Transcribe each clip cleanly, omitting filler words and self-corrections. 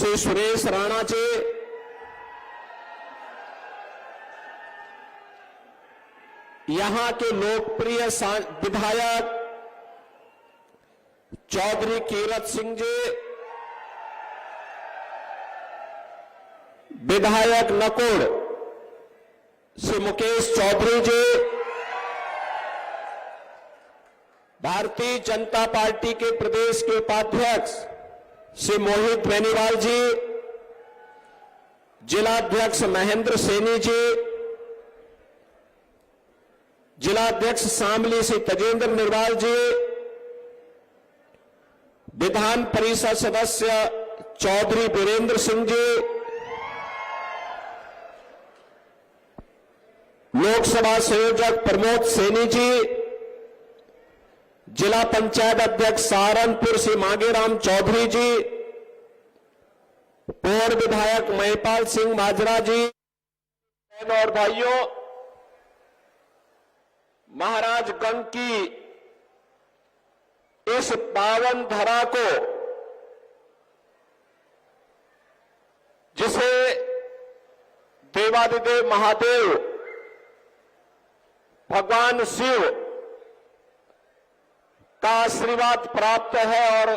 श्री सुरेश राणा जी, यहां के लोकप्रिय विधायक चौधरी कीरत सिंह जी, विधायक नकुड़ श्री मुकेश चौधरी जी, भारतीय जनता पार्टी के प्रदेश के उपाध्यक्ष श्री मोहित बेनीवाल जी, जिलाध्यक्ष महेंद्र सैनी जी, जिलाध्यक्ष शामली श्री तजेंद्र निर्वाल जी, विधान परिषद सदस्य चौधरी वीरेंद्र सिंह जी, लोकसभा संयोजक प्रमोद सैनी जी, जिला पंचायत अध्यक्ष सहारनपुर श्री मांगेराम चौधरी जी, पूर्व विधायक महिपाल सिंह माजरा जी, बहनों और भाइयों, महाराजगंज की इस पावन धरा को, जिसे देवादिदेव महादेव भगवान शिव का आशीर्वाद प्राप्त है और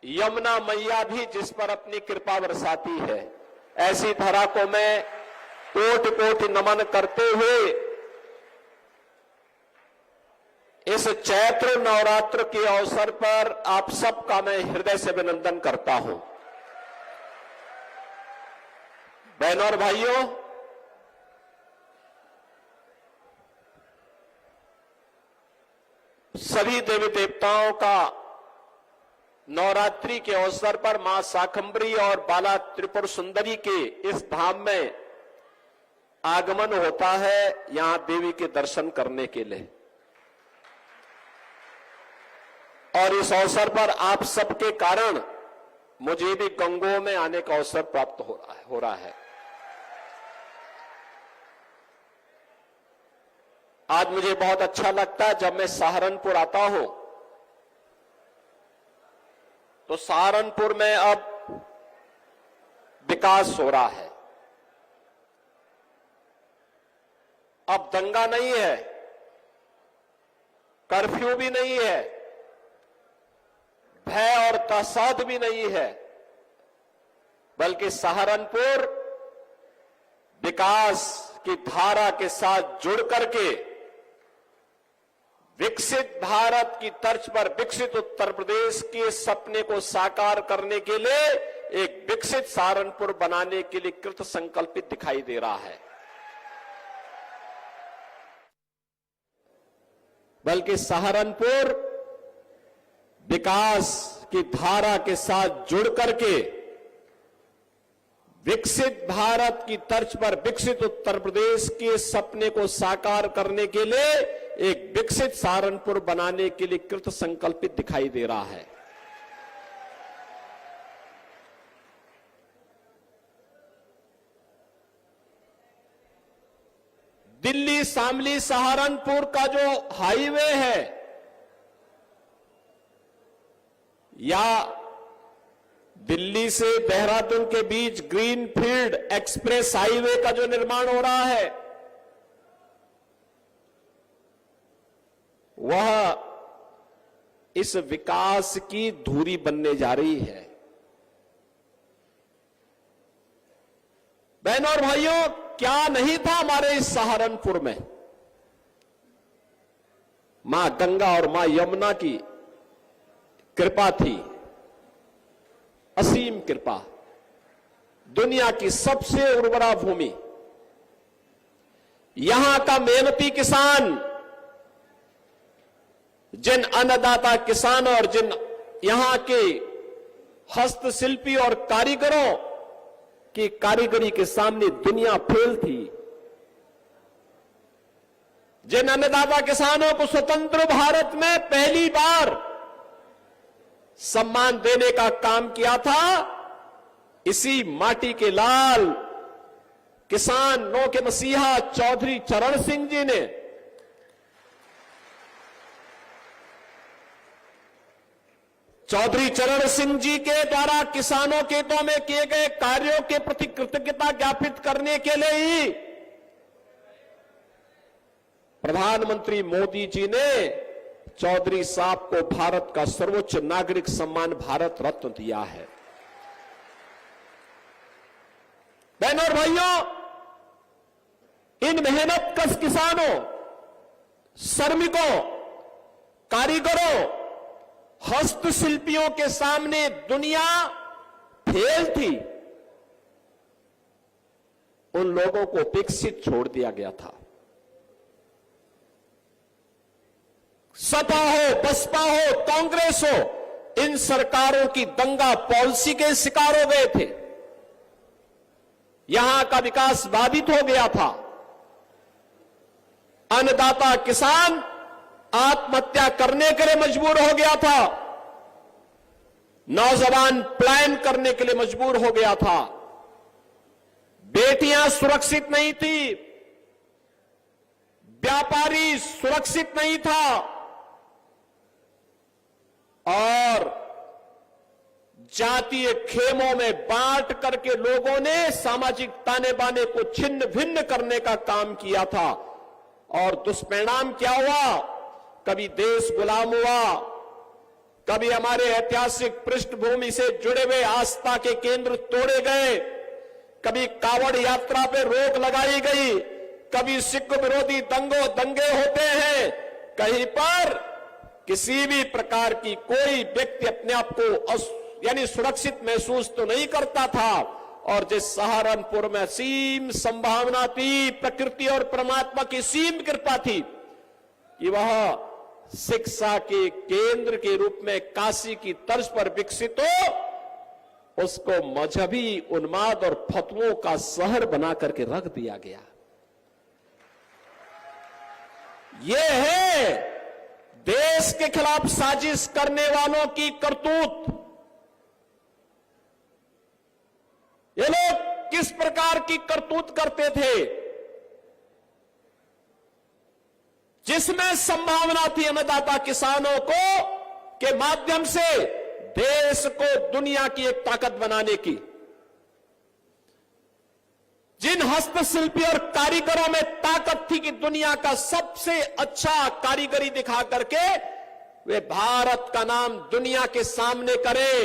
यमुना मैया भी जिस पर अपनी कृपा बरसाती है, ऐसी धरा को मैं कोटि कोटि नमन करते हुए इस चैत्र नवरात्र के अवसर पर आप सबका मैं हृदय से अभिनंदन करता हूं। बहनों और भाइयों, सभी देवी देवताओं का नवरात्रि के अवसर पर मां शाकंभरी और बाला त्रिपुर सुंदरी के इस धाम में आगमन होता है, यहां देवी के दर्शन करने के लिए। और इस अवसर पर आप सबके कारण मुझे भी गंगों में आने का अवसर प्राप्त हो रहा है। आज मुझे बहुत अच्छा लगता है जब मैं सहारनपुर आता हूं तो सहारनपुर में अब विकास हो रहा है। अब दंगा नहीं है, कर्फ्यू भी नहीं है, भय और तसाद भी नहीं है, बल्कि सहारनपुर विकास की धारा के साथ जुड़ करके विकसित भारत की तर्ज पर विकसित उत्तर प्रदेश के सपने को साकार करने के लिए एक विकसित सहारनपुर बनाने के लिए कृत संकल्पित दिखाई दे रहा है। बल्कि सहारनपुर विकास की धारा के साथ जुड़ करके विकसित भारत की तर्ज पर विकसित उत्तर प्रदेश के सपने को साकार करने के लिए एक विकसित सहारनपुर बनाने के लिए कृत संकल्पित दिखाई दे रहा है। दिल्ली शामली सहारनपुर का जो हाईवे है या दिल्ली से देहरादून के बीच ग्रीनफील्ड एक्सप्रेस हाईवे का जो निर्माण हो रहा है, वह इस विकास की धुरी बनने जा रही है। बहनों और भाइयों, क्या नहीं था हमारे इस सहारनपुर में? मां गंगा और मां यमुना की कृपा थी, असीम कृपा। दुनिया की सबसे उर्वरा भूमि, यहां का मेहनती किसान, जिन अन्नदाता किसान और जिन यहां के हस्तशिल्पी और कारीगरों की कारीगरी के सामने दुनिया फेल थी, जिन अन्नदाता किसानों को स्वतंत्र भारत में पहली बार सम्मान देने का काम किया था, इसी माटी के लाल किसानों के मसीहा चौधरी चरण सिंह जी ने चौधरी चरण सिंह जी के द्वारा किसानों के हितों में किए गए कार्यों के प्रति कृतज्ञता ज्ञापित करने के लिए ही प्रधानमंत्री मोदी जी ने चौधरी साहब को भारत का सर्वोच्च नागरिक सम्मान भारत रत्न दिया है। बहनों और भाइयों, इन मेहनतकश किसानों, श्रमिकों, कारीगरों, हस्तशिल्पियों के सामने दुनिया फेल थी। उन लोगों को विकसित छोड़ दिया गया था। सपा हो, बसपा हो, कांग्रेस हो, इन सरकारों की दंगा पॉलिसी के शिकार हो गए थे। यहां का विकास बाधित हो गया था। अन्नदाता किसान आत्महत्या करने के लिए मजबूर हो गया था। नौजवान पलायन करने के लिए मजबूर हो गया था। बेटियां सुरक्षित नहीं थी। व्यापारी सुरक्षित नहीं था। और जातीय खेमों में बांट करके लोगों ने सामाजिक ताने बाने को छिन्न भिन्न करने का काम किया था। और दुष्परिणाम क्या हुआ? कभी देश गुलाम हुआ, कभी हमारे ऐतिहासिक पृष्ठभूमि से जुड़े हुए आस्था के केंद्र तोड़े गए, कभी कावड़ यात्रा पे रोक लगाई गई, कभी सिख विरोधी दंगे होते हैं। कहीं पर किसी भी प्रकार की कोई व्यक्ति अपने आप को यानी सुरक्षित महसूस तो नहीं करता था। और जिस सहारनपुर में असीम संभावना थी, प्रकृति और परमात्मा की सीम कृपा थी कि वह शिक्षा के केंद्र के रूप में काशी की तर्ज पर विकसित हो, उसको मजहबी उन्माद और फतवों का शहर बना करके रख दिया गया। यह है देश के खिलाफ साजिश करने वालों की करतूत। ये लोग किस प्रकार की करतूत करते थे? जिसमें संभावना थी अन्नदाता किसानों को के माध्यम से देश को दुनिया की एक ताकत बनाने की, जिन हस्तशिल्पी और कारीगरों में ताकत थी कि दुनिया का सबसे अच्छा कारीगरी दिखा करके वे भारत का नाम दुनिया के सामने करें,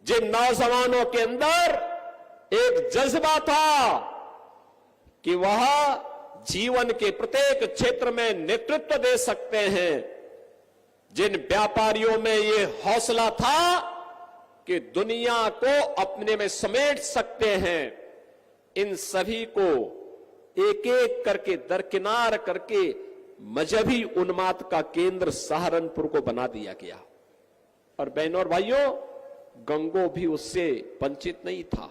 जिन नौजवानों के अंदर एक जज्बा था कि वह जीवन के प्रत्येक क्षेत्र में नेतृत्व दे सकते हैं, जिन व्यापारियों में ये हौसला था कि दुनिया को अपने में समेट सकते हैं, इन सभी को एक एक करके दरकिनार करके मजहबी उन्माद का केंद्र सहारनपुर को बना दिया गया। और बहनों और भाइयों, गंगो भी उससे वंचित नहीं था।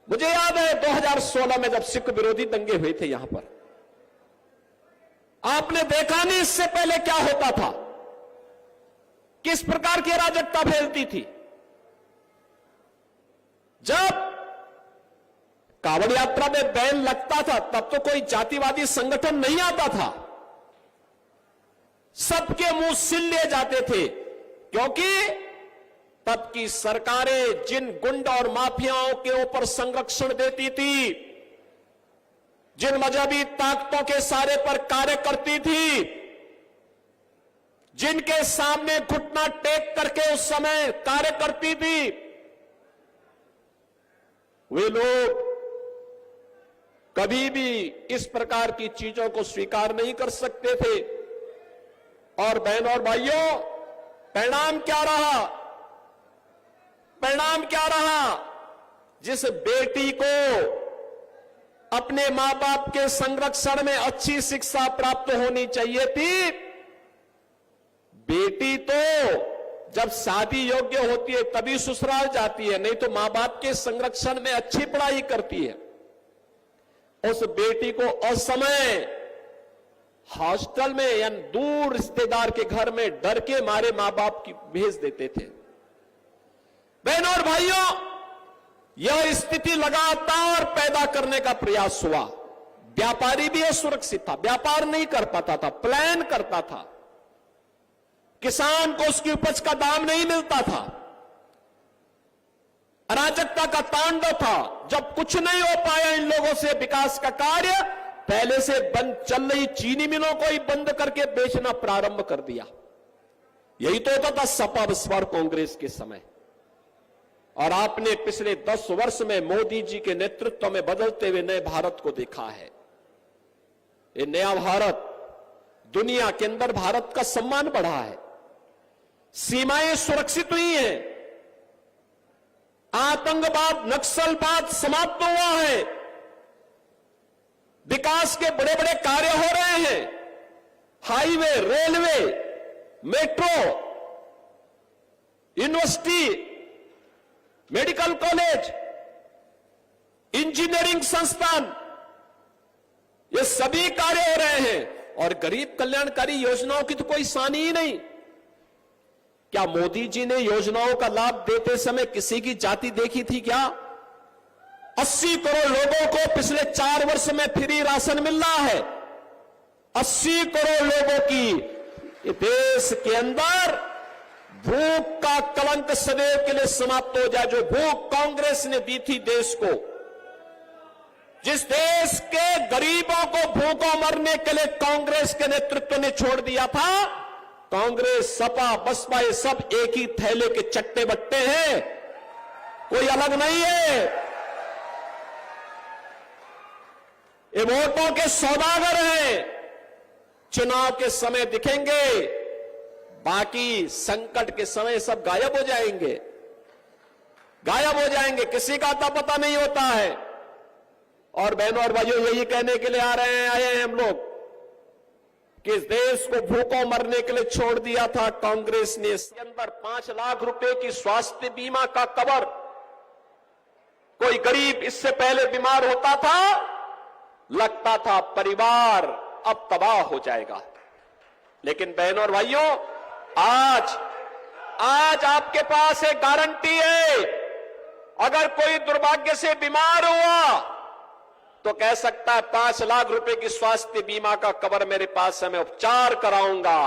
मुझे याद है 2016 में जब सिख विरोधी दंगे हुए थे यहां पर, आपने देखा नहीं इससे पहले क्या होता था, किस प्रकार की अराजकता फैलती थी। जब कावड़ यात्रा में बैन लगता था तब तो कोई जातिवादी संगठन नहीं आता था, सबके मुंह सिल लिए जाते थे, क्योंकि तब की सरकारें जिन गुंडा और माफियाओं के ऊपर संरक्षण देती थी, जिन मजहबी ताकतों के सारे पर कार्य करती थी, जिनके सामने घुटना टेक करके उस समय कार्य करती थी, वे लोग कभी भी इस प्रकार की चीजों को स्वीकार नहीं कर सकते थे। और बहनों और भाइयों, परिणाम क्या रहा? परिणाम क्या रहा? जिस बेटी को अपने मां बाप के संरक्षण में अच्छी शिक्षा प्राप्त होनी चाहिए थी, बेटी तो जब शादी योग्य होती है तभी ससुराल जाती है, नहीं तो मां बाप के संरक्षण में अच्छी पढ़ाई करती है। उस बेटी को असमय हॉस्टल में या दूर रिश्तेदार के घर में डर के मारे मां बाप की भेज देते थे। बहनों और भाइयों, यह स्थिति लगातार पैदा करने का प्रयास हुआ। व्यापारी भी असुरक्षित था, व्यापार नहीं कर पाता था, प्लान करता था। किसान को उसकी उपज का दाम नहीं मिलता था, अराजकता का तांडव था। जब कुछ नहीं हो पाया इन लोगों से विकास का कार्य, पहले से बंद चल रही चीनी मिलों को ही बंद करके बेचना प्रारंभ कर दिया। यही तो होता था सपा बसपा कांग्रेस के समय। और आपने पिछले 10 वर्ष में मोदी जी के नेतृत्व में बदलते हुए नए भारत को देखा है। ये नया भारत, दुनिया के अंदर भारत का सम्मान बढ़ा है, सीमाएं सुरक्षित हुई हैं, आतंकवाद नक्सलवाद समाप्त हुआ है, विकास के बड़े बड़े कार्य हो रहे हैं, highway, railway, metro, university, medical college, engineering संस्थान, ये सभी कार्य हो रहे हैं। और गरीब कल्याणकारी योजनाओं की तो कोई सानी ही नहीं। क्या मोदी जी ने योजनाओं का लाभ देते समय किसी की जाति देखी थी क्या? 80 करोड़ लोगों को पिछले 4 वर्ष में फ्री राशन मिल रहा है। 80 करोड़ लोगों की देश के अंदर भूख का कलंक सदैव के लिए समाप्त हो जाए। जो भूख कांग्रेस ने दी थी देश को, जिस देश के गरीबों को भूखों मरने के लिए कांग्रेस के नेतृत्व ने छोड़ दिया था, कांग्रेस, सपा, बसपा ये सब एक ही थैले के चट्टे बट्टे हैं, कोई अलग नहीं है। ये वोटों के सौदागर हैं, चुनाव के समय दिखेंगे, बाकी संकट के समय सब गायब हो जाएंगे, गायब हो जाएंगे, किसी का आता पता नहीं होता है। और बहनों और भाइयों, यही कहने के लिए आए हैं हम लोग कि इस देश को भूखों मरने के लिए छोड़ दिया था कांग्रेस ने। इसके अंदर 5 लाख रुपए की स्वास्थ्य बीमा का कवर, कोई गरीब इससे पहले बीमार होता था, लगता था परिवार अब तबाह हो जाएगा। लेकिन बहनों और भाइयों, आज आपके पास एक गारंटी है। अगर कोई दुर्भाग्य से बीमार हुआ तो कह सकता है 5 लाख रुपए की स्वास्थ्य बीमा का कवर मेरे पास है, मैं उपचार कराऊंगा।